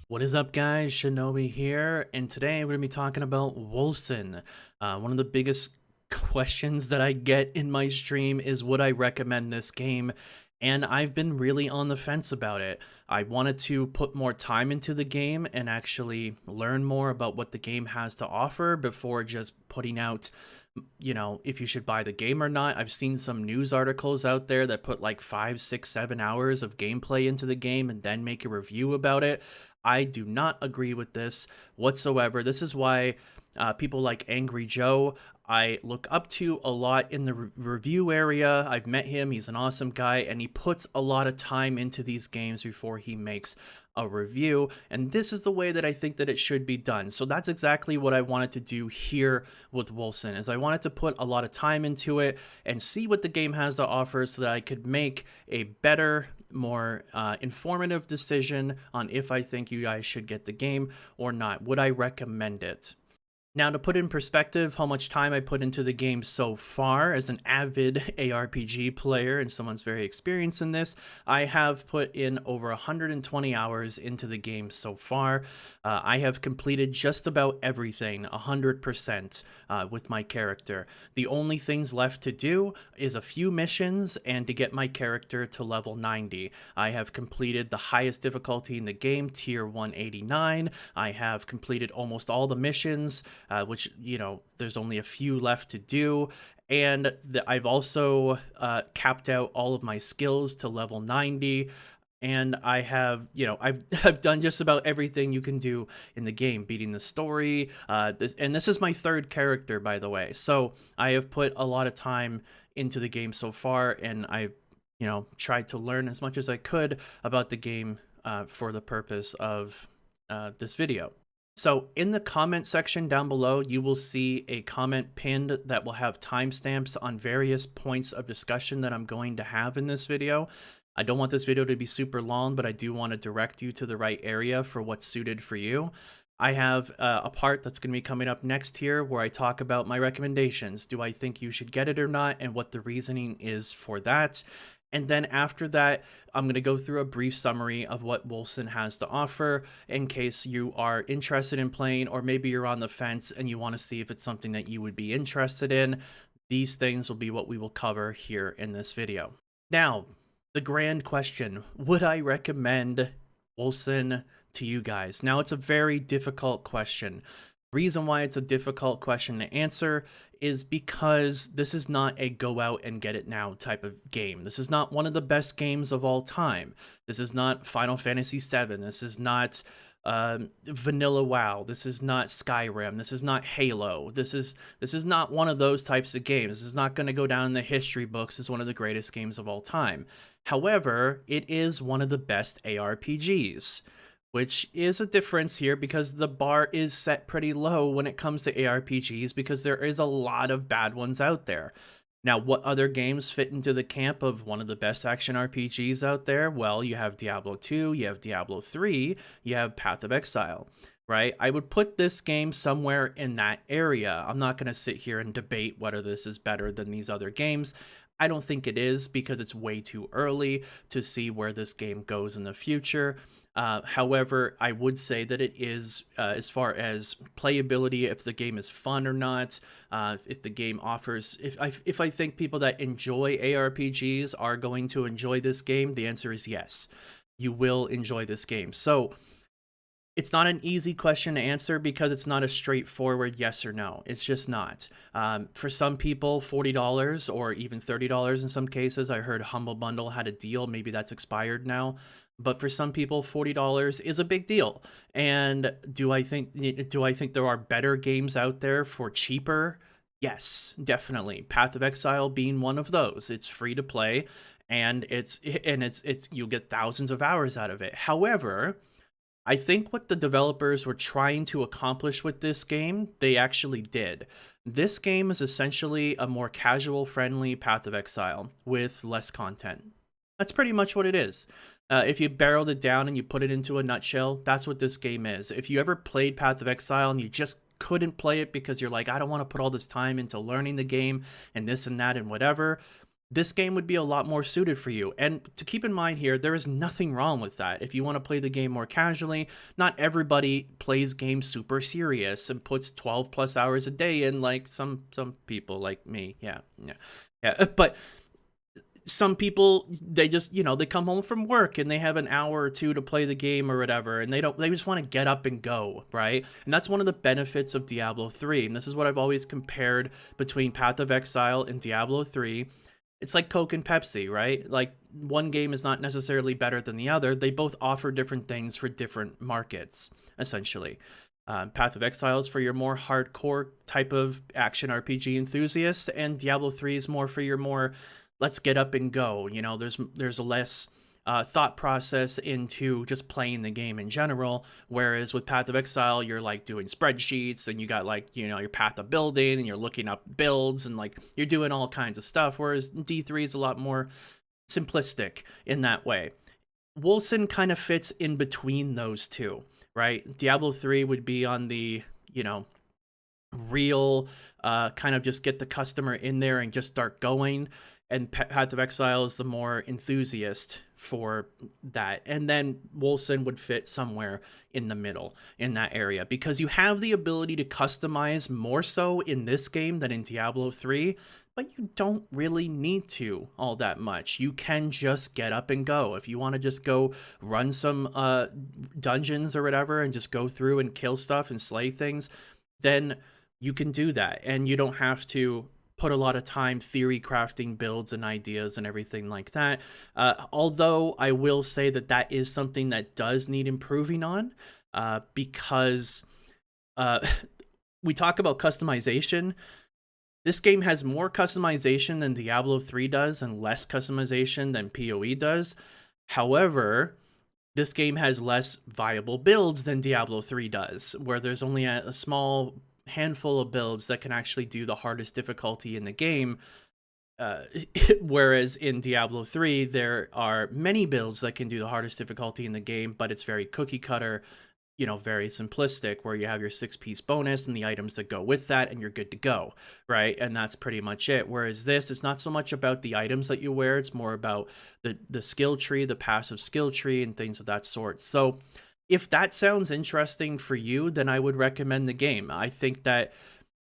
What is up, guys? Shinobi here, and today we're going to be talking about Wolcen. One of the biggest questions that I get in my stream is would I recommend this game? And I've been really on the fence about it. I wanted to put more time into the game and actually learn more about what the game has to offer before just putting out, if you should buy the game or not. I've seen some news articles out there that put like 5, 6, 7 hours of gameplay into the game and then make a review about it. I do not agree with this whatsoever. This is why people like Angry Joe, I look up to a lot in the review area. I've met him. He's an awesome guy, and he puts a lot of time into these games before he makes a review, and this is the way that I think that it should be done. So that's exactly what I wanted to do here with Wolcen, is I wanted to put a lot of time into it and see what the game has to offer so that I could make a better, more informative decision on if I think you guys should get the game or not. Would I recommend it? Now, to put in perspective how much time I put into the game so far as an avid ARPG player and someone's very experienced in this, I have put in over 120 hours into the game so far. I have completed just about everything, 100%, with my character. The only things left to do is a few missions and to get my character to level 90. I have completed the highest difficulty in the game, tier 189. I have completed almost all the missions, which, there's only a few left to do. And I've also capped out all of my skills to level 90. And I have, I've done just about everything you can do in the game, beating the story. This is my third character, by the way. So I have put a lot of time into the game so far, and I, tried to learn as much as I could about the game for the purpose of this video. So in the comment section down below, you will see a comment pinned that will have timestamps on various points of discussion that I'm going to have in this video. I don't want this video to be super long, but I do want to direct you to the right area for what's suited for you. I have a part that's going to be coming up next here where I talk about my recommendations. Do I think you should get it or not, and what the reasoning is for that. And then after that, I'm going to go through a brief summary of what Wolcen has to offer in case you are interested in playing, or maybe you're on the fence and you want to see if it's something that you would be interested in. These things will be what we will cover here in this video. Now, the grand question, would I recommend Wolcen to you guys? Now, it's a very difficult question. Reason why it's a difficult question to answer is because this is not a go out and get it now type of game. This is not one of the best games of all time. This is not Final Fantasy VII. This is not Vanilla WoW. This is not Skyrim. This is not Halo. This is not one of those types of games. This is not going to go down in the history books as one of the greatest games of all time. However, it is one of the best ARPGs, which is a difference here because the bar is set pretty low when it comes to ARPGs because there is a lot of bad ones out there. Now, what other games fit into the camp of one of the best action RPGs out there? Well, you have Diablo 2, you have Diablo 3, you have Path of Exile, right? I would put this game somewhere in that area. I'm not going to sit here and debate whether this is better than these other games. I don't think it is because it's way too early to see where this game goes in the future. However, I would say that it is, as far as playability, if the game is fun or not, if the game offers, if I think people that enjoy ARPGs are going to enjoy this game, the answer is yes. You will enjoy this game. So it's not an easy question to answer because it's not a straightforward yes or no. It's just not. For some people, $40 or even $30 in some cases. I heard Humble Bundle had a deal. Maybe that's expired now. But for some people, $40 is a big deal. And do I think there are better games out there for cheaper? Yes, definitely. Path of Exile being one of those. It's free to play, and it's you'll get thousands of hours out of it. However, I think what the developers were trying to accomplish with this game, they actually did. This game is essentially a more casual-friendly Path of Exile with less content. That's pretty much what it is. If you barreled it down and you put it into a nutshell, that's what this game is. If you ever played Path of Exile and you just couldn't play it because you're like, I don't want to put all this time into learning the game and this and that and whatever, this game would be a lot more suited for you. And to keep in mind here, there is nothing wrong with that. If you want to play the game more casually, not everybody plays games super serious and puts 12 plus hours a day in, like some people like me. Yeah. But some people, they just, they come home from work and they have an hour or two to play the game or whatever, and they just want to get up and go, right? And that's one of the benefits of Diablo 3. And this is what I've always compared between Path of Exile and Diablo 3. It's like Coke and Pepsi, right? Like, one game is not necessarily better than the other. They both offer different things for different markets, essentially. Path of Exile is for your more hardcore type of action RPG enthusiast, and Diablo 3 is more for your more let's get up and go. There's a less thought process into just playing the game in general, whereas with Path of Exile, you're like doing spreadsheets and you got like, your path of building and you're looking up builds and like you're doing all kinds of stuff, whereas D3 is a lot more simplistic in that way. Wolcen kind of fits in between those two, right? Diablo 3 would be on the, real kind of just get the customer in there and just start going, and Path of Exile is the more enthusiast for that. And then Wolcen would fit somewhere in the middle in that area, because you have the ability to customize more so in this game than in Diablo 3, but you don't really need to all that much. You can just get up and go. If you want to just go run some dungeons or whatever and just go through and kill stuff and slay things, then you can do that, and you don't have to put a lot of time theory crafting builds and ideas and everything like that. Although I will say that that is something that does need improving on, because we talk about customization. This game has more customization than Diablo 3 does and less customization than PoE does. However, this game has less viable builds than Diablo 3 does, where there's only a small handful of builds that can actually do the hardest difficulty in the game, whereas in Diablo 3 there are many builds that can do the hardest difficulty in the game, but it's very cookie cutter, very simplistic, where you have your 6-piece bonus and the items that go with that and you're good to go, right? And that's pretty much it. Whereas this, it's not so much about the items that you wear, it's more about the skill tree, the passive skill tree, and things of that sort. So if that sounds interesting for you, then I would recommend the game. I think that,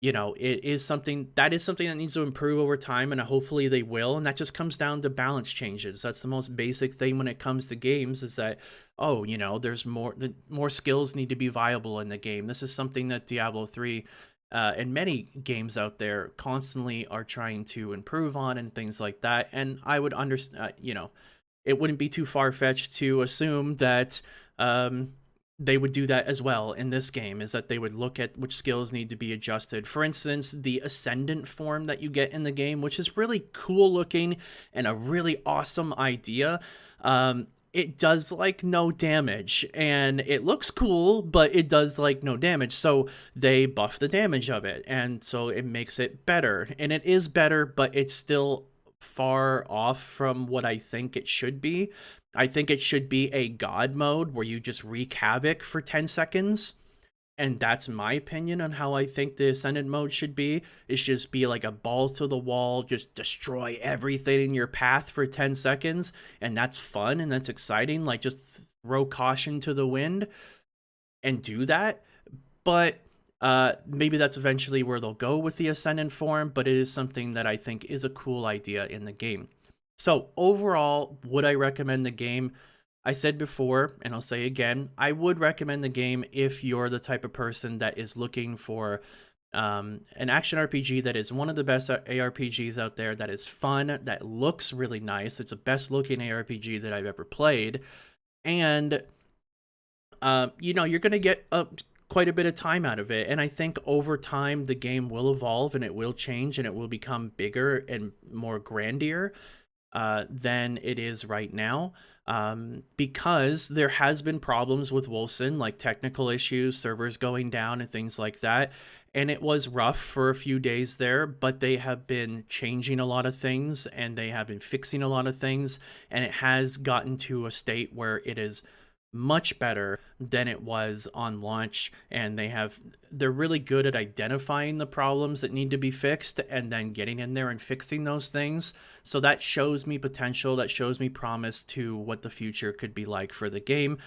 it is something that needs to improve over time, and hopefully they will. And that just comes down to balance changes. That's the most basic thing when it comes to games, is that, there's more skills need to be viable in the game. This is something that Diablo 3 and many games out there constantly are trying to improve on and things like that. And I would understand, it wouldn't be too far-fetched to assume that they would do that as well in this game, is that they would look at which skills need to be adjusted. For instance, the Ascendant form that you get in the game, which is really cool looking and a really awesome idea. It does like no damage, and it looks cool, but it does like no damage. So they buff the damage of it, and so it makes it better. And it is better, but it's still far off from what I think it should be. I think it should be a god mode where you just wreak havoc for 10 seconds. And that's my opinion on how I think the Ascendant mode should be. It's just be like a balls to the wall, just destroy everything in your path for 10 seconds. And that's fun and that's exciting. Like, just throw caution to the wind and do that. But maybe that's eventually where they'll go with the Ascendant form, but it is something that I think is a cool idea in the game. So overall, would I recommend the game? I said before, and I'll say again, I would recommend the game if you're the type of person that is looking for an action RPG that is one of the best ARPGs out there, that is fun, that looks really nice. It's the best looking ARPG that I've ever played. And, you're going to get quite a bit of time out of it. And I think over time, the game will evolve and it will change and it will become bigger and more grandeur than it is right now, because there has been problems with Wolcen, like technical issues, servers going down and things like that. And it was rough for a few days there, but they have been changing a lot of things and they have been fixing a lot of things. And it has gotten to a state where it is much better than it was on launch, and they're really good at identifying the problems that need to be fixed and then getting in there and fixing those things. So that shows me potential, that shows me promise to what the future could be like for the game.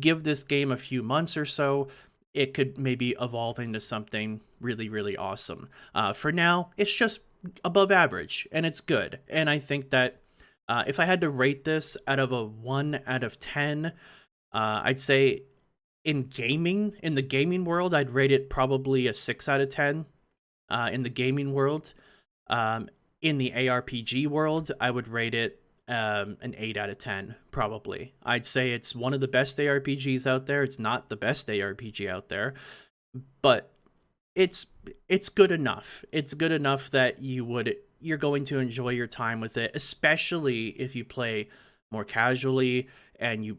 Give this game a few months or so, it could maybe evolve into something really, really awesome. For now, it's just above average, and it's good. And I think that if I had to rate this out of a 1 out of 10, I'd say in the gaming world, I'd rate it probably a 6 out of 10 in the gaming world. In the ARPG world, I would rate it an 8 out of 10, probably. I'd say it's one of the best ARPGs out there. It's not the best ARPG out there, but it's good enough. It's good enough that you're going to enjoy your time with it, especially if you play more casually and you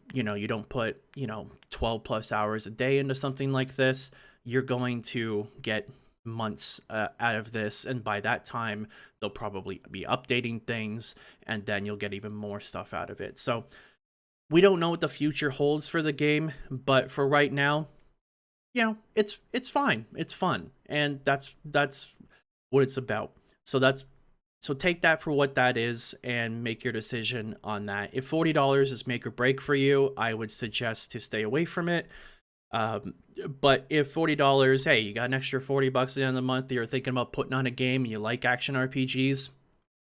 don't put 12 plus hours a day into something like this. You're going to get months out of this, and by that time they'll probably be updating things, and then you'll get even more stuff out of it. So we don't know what the future holds for the game, but for right now, it's fine. It's fun, and that's what it's about. So take that for what that is and make your decision on that. If $40 is make or break for you, I would suggest to stay away from it. But if $40, hey, you got an extra 40 bucks at the end of the month, you're thinking about putting on a game, and you like action RPGs,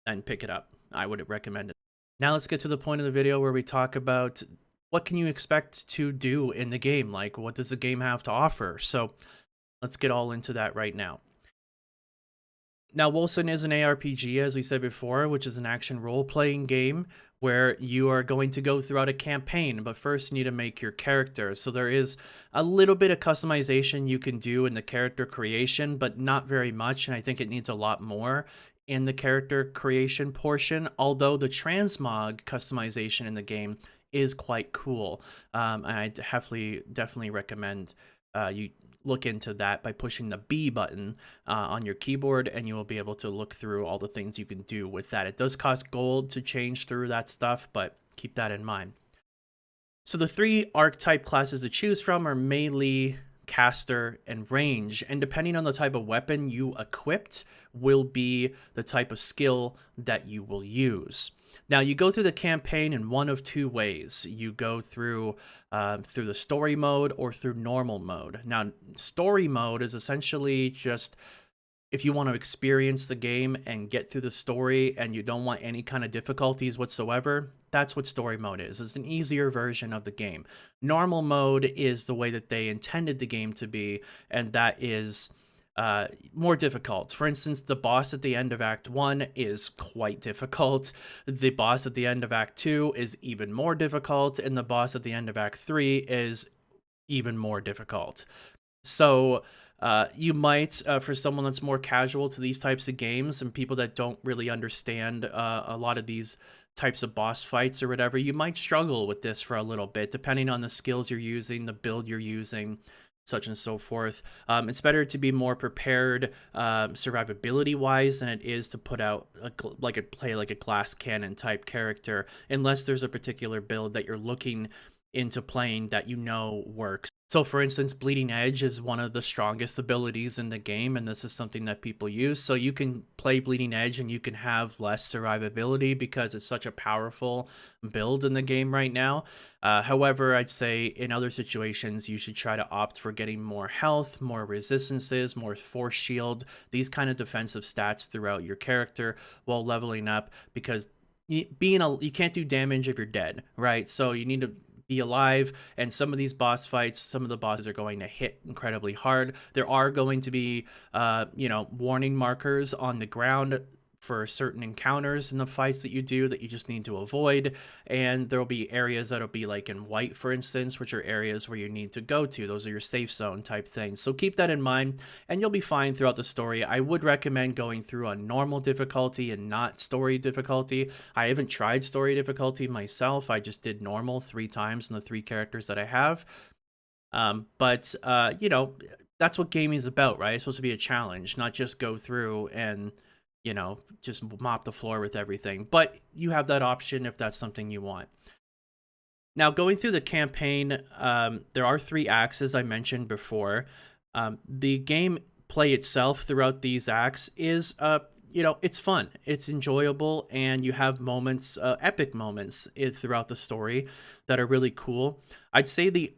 then pick it up. I would recommend it. Now let's get to the point of the video where we talk about what can you expect to do in the game? Like, what does the game have to offer? So let's get all into that right now. Now, Wolcen is an ARPG, as we said before, which is an action role-playing game where you are going to go throughout a campaign, but first you need to make your character. So there is a little bit of customization you can do in the character creation, but not very much, and I think it needs a lot more in the character creation portion, although the transmog customization in the game is quite cool. And I definitely recommend you look into that by pushing the B button on your keyboard, and you will be able to look through all the things you can do with that. It does cost gold to change through that stuff, but keep that in mind. So the 3 archetype classes to choose from are melee, caster, and range, and depending on the type of weapon you equipped will be the type of skill that you will use. Now, you go through the campaign in one of 2 ways. You go through the story mode or through normal mode. Now, story mode is essentially just if you want to experience the game and get through the story and you don't want any kind of difficulties whatsoever, that's what story mode is. It's an easier version of the game. Normal mode is the way that they intended the game to be, and that is more difficult. For instance, the boss at the end of Act 1 is quite difficult. The boss at the end of Act 2 is even more difficult, and the boss at the end of Act 3 is even more difficult. So you might, for someone that's more casual to these types of games and people that don't really understand a lot of these types of boss fights or whatever, you might struggle with this for a little bit, depending on the skills you're using, the build you're using, such and so forth. It's better to be more prepared survivability wise than it is to put out play like a glass cannon type character, unless there's a particular build that you're looking into playing that works. So for instance, Bleeding Edge is one of the strongest abilities in the game, and this is something that people use. So you can play Bleeding Edge and you can have less survivability because it's such a powerful build in the game right now. However, I'd say in other situations, you should try to opt for getting more health, more resistances, more force shield, these kind of defensive stats throughout your character while leveling up, because you can't do damage if you're dead, right? So you need to be alive, and some of these boss fights, some of the bosses are going to hit incredibly hard. There are going to be warning markers on the ground for certain encounters in the fights that you do that you just need to avoid, and there will be areas that'll be like in white, for instance, which are areas where you need to go to. Those are your safe zone type things, so keep that in mind and you'll be fine throughout the story. I would recommend going through on normal difficulty and not story difficulty. I haven't tried story difficulty myself. I just did normal 3 times in the 3 characters that I have, but that's what gaming is about, right? It's supposed to be a challenge, not just go through and just mop the floor with everything. But you have that option if that's something you want. Now, going through the campaign, there are 3 acts, as I mentioned before. The game play itself throughout these acts is, it's fun, it's enjoyable, and you have moments, epic moments throughout the story that are really cool. I'd say the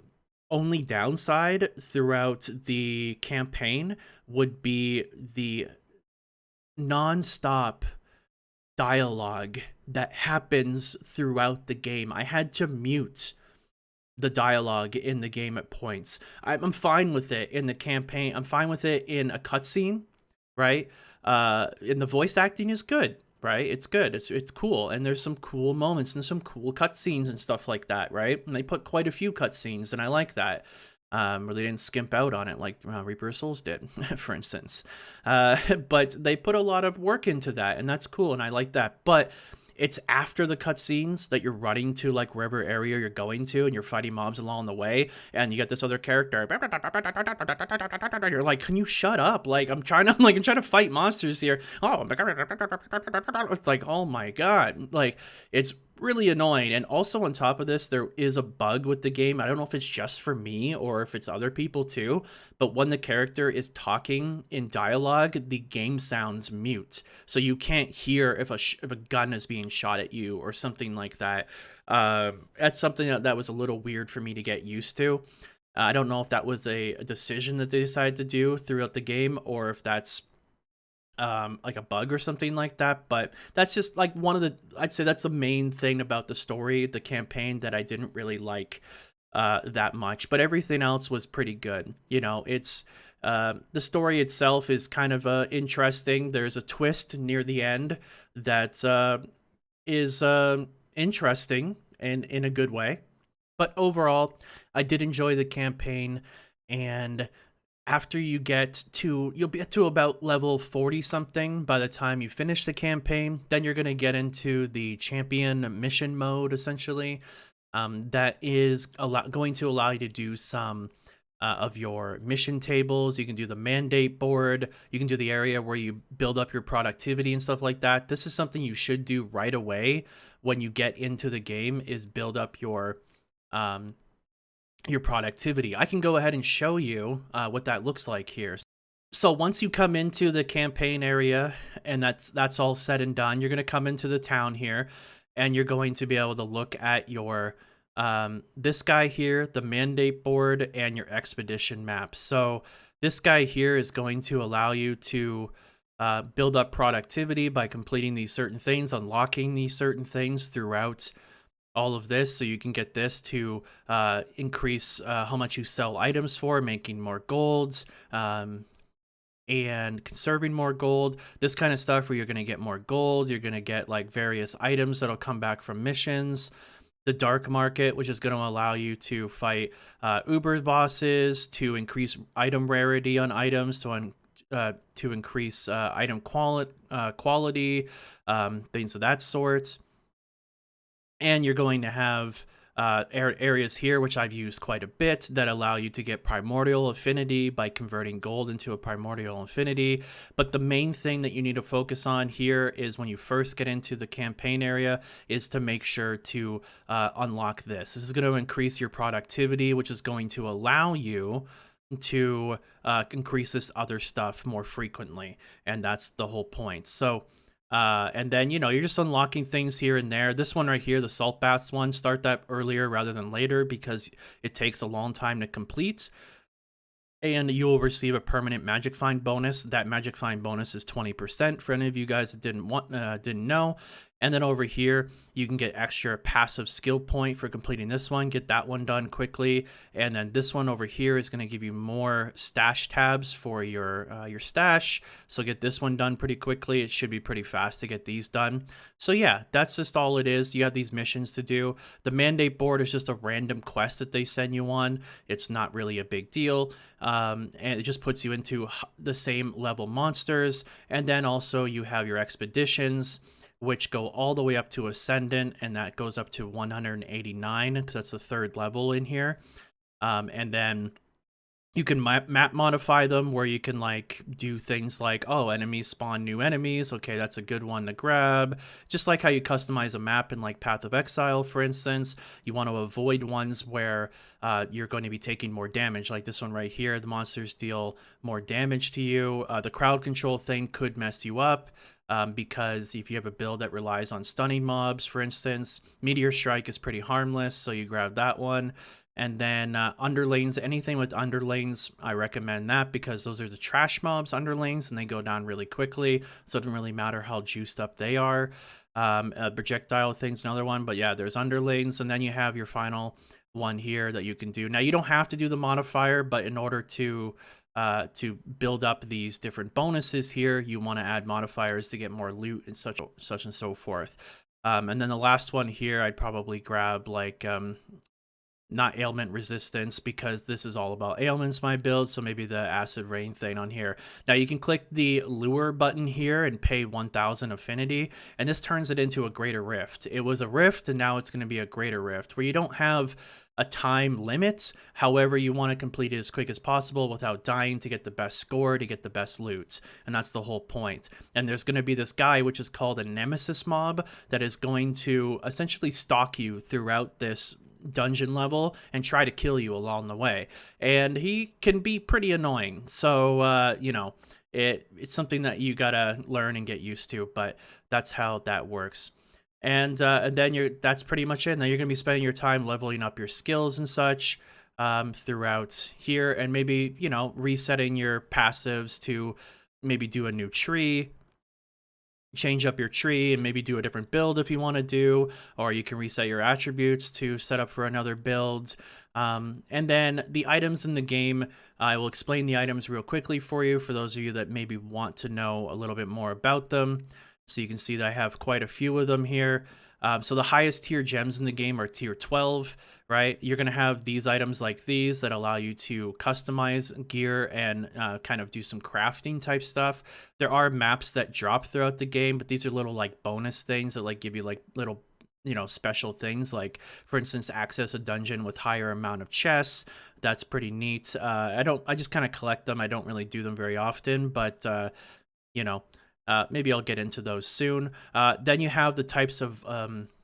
only downside throughout the campaign would be the nonstop dialogue that happens throughout the game. I had to mute the dialogue in the game at points. I'm fine with it in the campaign. I'm fine with it in a cutscene, right? And the voice acting is good, right? It's good. It's cool, and there's some cool moments and some cool cutscenes and stuff like that, right? And they put quite a few cutscenes, and I like that. Or they didn't skimp out on it like Reaper of Souls did, for instance. But they put a lot of work into that, and that's cool, and I like that. But it's after the cutscenes that you're running to like wherever area you're going to, and you're fighting mobs along the way, and you get this other character. You're like, can you shut up? Like I'm trying to fight monsters here. Oh, it's like, oh my god, like it's really annoying. And also on top of this, there is a bug with the game. I don't know if it's just for me or if it's other people too, but when the character is talking in dialogue, the game sounds mute, so you can't hear if a gun is being shot at you or something like that. That's something that was a little weird for me to get used to. I don't know if that was a decision that they decided to do throughout the game, or if that's like a bug or something like that. But that's just like I'd say that's the main thing about the story, the campaign, that I didn't really like that much. But everything else was pretty good. It's the story itself is kind of interesting. There's a twist near the end that is interesting and in a good way. But overall, I did enjoy the campaign. And after you'll get to about level 40 something by the time you finish the campaign. Then you're going to get into the champion mission mode, essentially. That is going to allow you to do some of your mission tables. You can do the mandate board. You can do the area where you build up your productivity and stuff like that. This is something you should do right away when you get into the game, is build up your productivity. I can go ahead and show you what that looks like here. So once you come into the campaign area and that's all said and done, you're going to come into the town here, and you're going to be able to look at your this guy here, the mandate board, and your expedition map. So this guy here is going to allow you to build up productivity by completing these certain things, unlocking these certain things throughout all of this. So you can get this to increase how much you sell items for, making more gold, and conserving more gold. This kind of stuff where you're going to get more gold. You're going to get like various items that'll come back from missions. The dark market, which is going to allow you to fight Uber bosses, to increase item rarity on items, to increase item quality, things of that sort. And you're going to have areas here, which I've used quite a bit, that allow you to get primordial affinity by converting gold into a primordial affinity. But the main thing that you need to focus on here is when you first get into the campaign area is to make sure to unlock this. This is going to increase your productivity, which is going to allow you to increase this other stuff more frequently. And that's the whole point. So and then, you're just unlocking things here and there. This one right here, the salt baths one, start that earlier rather than later because it takes a long time to complete. And you will receive a permanent magic find bonus. That magic find bonus is 20% for any of you guys that didn't know. And then over here, you can get extra passive skill point for completing this one. Get that one done quickly. And then this one over here is going to give you more stash tabs for your stash. So get this one done pretty quickly. It should be pretty fast to get these done. So yeah, that's just all it is. You have these missions to do. The mandate board is just a random quest that they send you on. It's not really a big deal. And it just puts you into the same level monsters. And then also you have your expeditions, which go all the way up to Ascendant, and that goes up to 189, because that's the 3rd level in here. And then You can map modify them where you can like do things like, oh, enemies spawn new enemies. Okay, that's a good one to grab. Just like how you customize a map in like Path of Exile, for instance, you want to avoid ones where you're going to be taking more damage. Like this one right here, the monsters deal more damage to you. The crowd control thing could mess you up. Because if you have a build that relies on stunning mobs, for instance, Meteor Strike is pretty harmless, so you grab that one. And then underlanes, anything with underlanes, I recommend that because those are the trash mobs, underlanes, and they go down really quickly. So it doesn't really matter how juiced up they are. Projectile thing's another one, but yeah, there's underlanes. And then you have your final one here that you can do. Now, you don't have to do the modifier, but in order to build up these different bonuses here, you want to add modifiers to get more loot and such and so forth. And then the last one here, I'd probably grab like not ailment resistance, because this is all about ailments, my build, so maybe the acid rain thing on here. Now you can click the lure button here and pay 1000 affinity, and this turns it into a greater rift. It was a rift, and now it's going to be a greater rift, where you don't have a time limit. However, you want to complete it as quick as possible without dying to get the best score, to get the best loot. And that's the whole point. And there's going to be this guy, which is called a nemesis mob, that is going to essentially stalk you throughout this dungeon level and try to kill you along the way. And he can be pretty annoying. So, you know, it's something that you gotta learn and get used to, but that's how that works. And then that's pretty much it. Now you're gonna be spending your time leveling up your skills and such throughout here, and maybe, you know, resetting your passives to maybe do a new tree, change up your tree, and maybe do a different build if you want to do, or you can reset your attributes to set up for another build. And then the items in the game, I will explain the items real quickly for you, for those of you that maybe want to know a little bit more about them. So you can see that I have quite a few of them here. So the highest tier gems in the game are tier 12, right? You're going to have these items like these that allow you to customize gear and kind of do some crafting type stuff. There are maps that drop throughout the game, but these are little like bonus things that like give you like little, you know, special things, like for instance, access a dungeon with higher amount of chests. That's pretty neat. I just kind of collect them. I don't really do them very often, but you know, maybe I'll get into those soon. Then you have the types of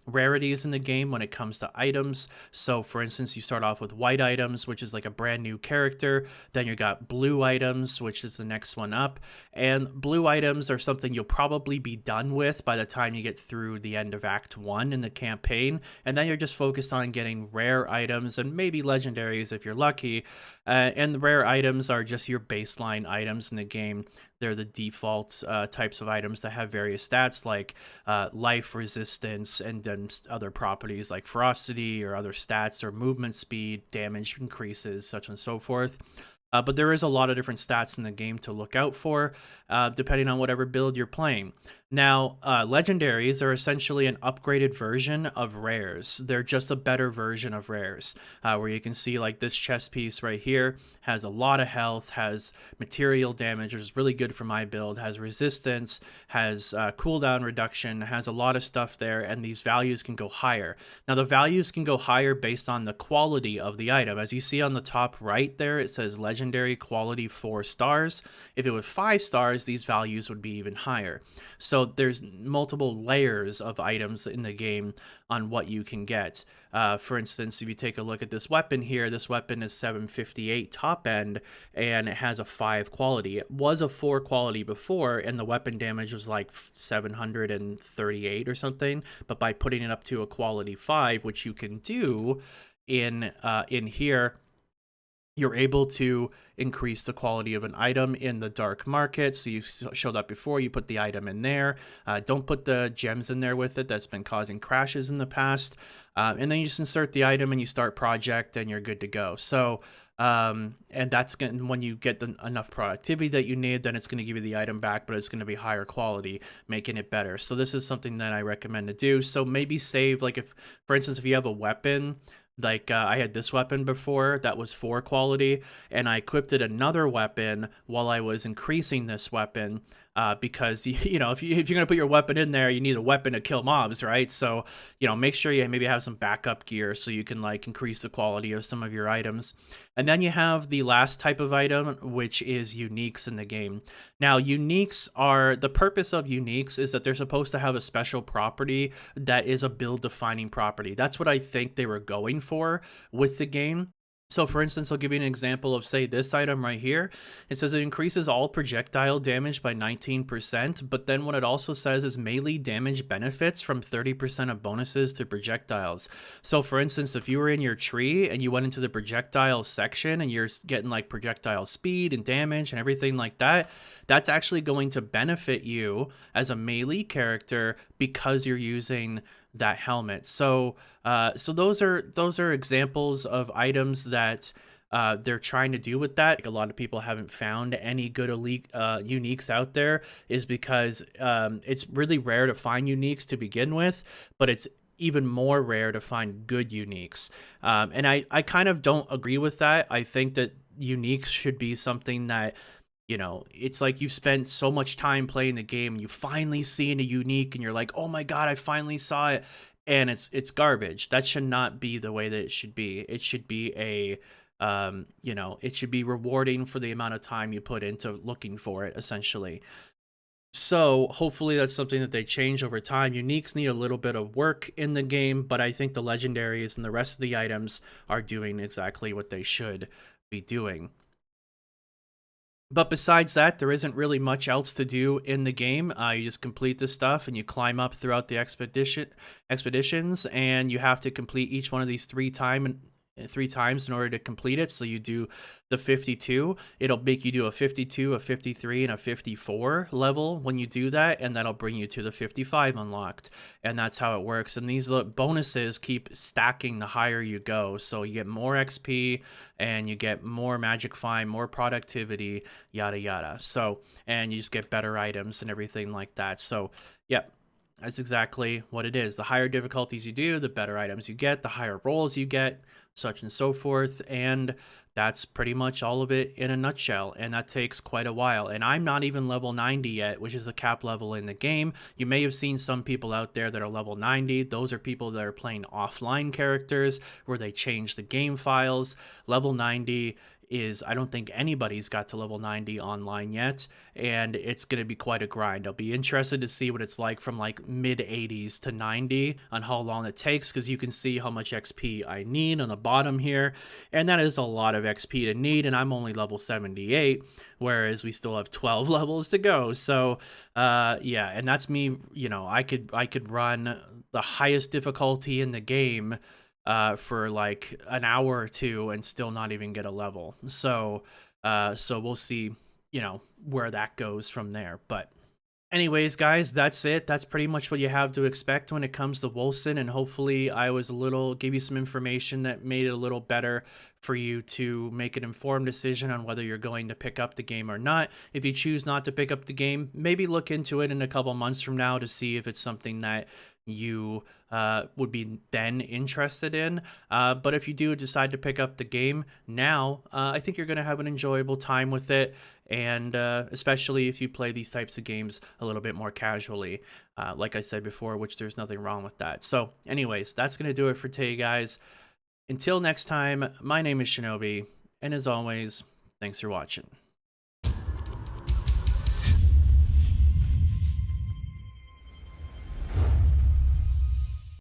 rarities in the game when it comes to items. So for instance, you start off with white items, which is like a brand new character. Then you got blue items, which is the next one up. And blue items are something you'll probably be done with by the time you get through the end of Act 1 in the campaign. And then you're just focused on getting rare items and maybe legendaries if you're lucky. And the rare items are just your baseline items in the game. They're the default types of items that have various stats like life resistance, and then other properties like ferocity or other stats or movement speed, damage increases, such and so forth. But there is a lot of different stats in the game to look out for, depending on whatever build you're playing. Now, legendaries are essentially an upgraded version of rares. They're just a better version of rares, where you can see like this chest piece right here has a lot of health, has material damage, which is really good for my build, has resistance, has cooldown reduction, has a lot of stuff there, and these values can go higher. Now, the values can go higher based on the quality of the item. As you see on the top right there, it says legendary quality 4 stars. If it was 5 stars, these values would be even higher. So there's multiple layers of items in the game on what you can get. For instance, if you take a look at this weapon here, this weapon is 758 top end, and it has a 5 quality. It was a 4 quality before, and the weapon damage was like 738 or something. But by putting it up to a quality 5, which you can do in here, you're able to increase the quality of an item in the dark market. So you showed up before, you put the item in there. Don't put the gems in there with it. That's been causing crashes in the past. And then you just insert the item and you start project and you're good to go. So, and that's going, when you get enough productivity that you need, then it's going to give you the item back, but it's going to be higher quality, making it better. So this is something that I recommend to do. So maybe save, like if, for instance, if you have a weapon, like I had this weapon before that was 4 quality, and I equipped it another weapon while I was increasing this weapon. because you know, if you're gonna put your weapon in there, you need a weapon to kill mobs, right? So you know, make sure you maybe have some backup gear so you can like increase the quality of some of your items. And then you have the last type of item, which is uniques in the game. Now, uniques are, the purpose of uniques is that they're supposed to have a special property that is a build defining property. That's what I think they were going for with the game. So for instance, I'll give you an example of, say, this item right here. It says it increases all projectile damage by 19%, but then what it also says is melee damage benefits from 30% of bonuses to projectiles. So for instance, if you were in your tree and you went into the projectile section and you're getting like projectile speed and damage and everything like that, that's actually going to benefit you as a melee character because you're using that helmet. So so those are examples of items that they're trying to do with that. Like, a lot of people haven't found any good elite uniques out there is because it's really rare to find uniques to begin with, but it's even more rare to find good uniques. And I kind of don't agree with that. I think that uniques should be something that, you know, it's like you've spent so much time playing the game and you finally seen a unique and you're like, oh my god, I finally saw it, and it's garbage. That should not be the way that it should be. It should be a you know, it should be rewarding for the amount of time you put into looking for it, essentially. So hopefully that's something that they change over time. Uniques need a little bit of work in the game, but I think the legendaries and the rest of the items are doing exactly what they should be doing. But besides that, there isn't really much else to do in the game. You just complete this stuff and you climb up throughout the expeditions, and you have to complete each one of these three times in order to complete it. So you do the 52, it'll make you do a 52, a 53, and a 54 level when you do that, and that'll bring you to the 55 unlocked. And that's how it works. And these bonuses keep stacking the higher you go. So you get more XP and you get more magic find, more productivity, yada yada. So, and you just get better items and everything like that. So yeah, that's exactly what it is. The higher difficulties you do, the better items you get, the higher rolls you get, such and so forth. And that's pretty much all of it in a nutshell. And that takes quite a while. And I'm not even level 90 yet, which is the cap level in the game. You may have seen some people out there that are level 90. Those are people that are playing offline characters where they change the game files. Level 90 is, I don't think anybody's got to level 90 online yet, and it's going to be quite a grind. I'll be interested to see what it's like from like mid 80s to 90 on how long it takes, because you can see how much XP I need on the bottom here, and that is a lot of XP to need, and I'm only level 78, whereas we still have 12 levels to go. So yeah, and that's me, you know, I could run the highest difficulty in the game for like an hour or two and still not even get a level. So so we'll see, you know, where that goes from there. But anyways, guys, that's it. That's pretty much what you have to expect when it comes to Wolcen, and hopefully I was gave you some information that made it a little better for you to make an informed decision on whether you're going to pick up the game or not. If you choose not to pick up the game, maybe look into it in a couple months from now to see if it's something that you would be then interested in. But if you do decide to pick up the game now, I think you're going to have an enjoyable time with it, and especially if you play these types of games a little bit more casually, like I said before, which there's nothing wrong with that. So anyways, that's going to do it for today, guys. Until next time, my name is Shinobi, and as always, thanks for watching.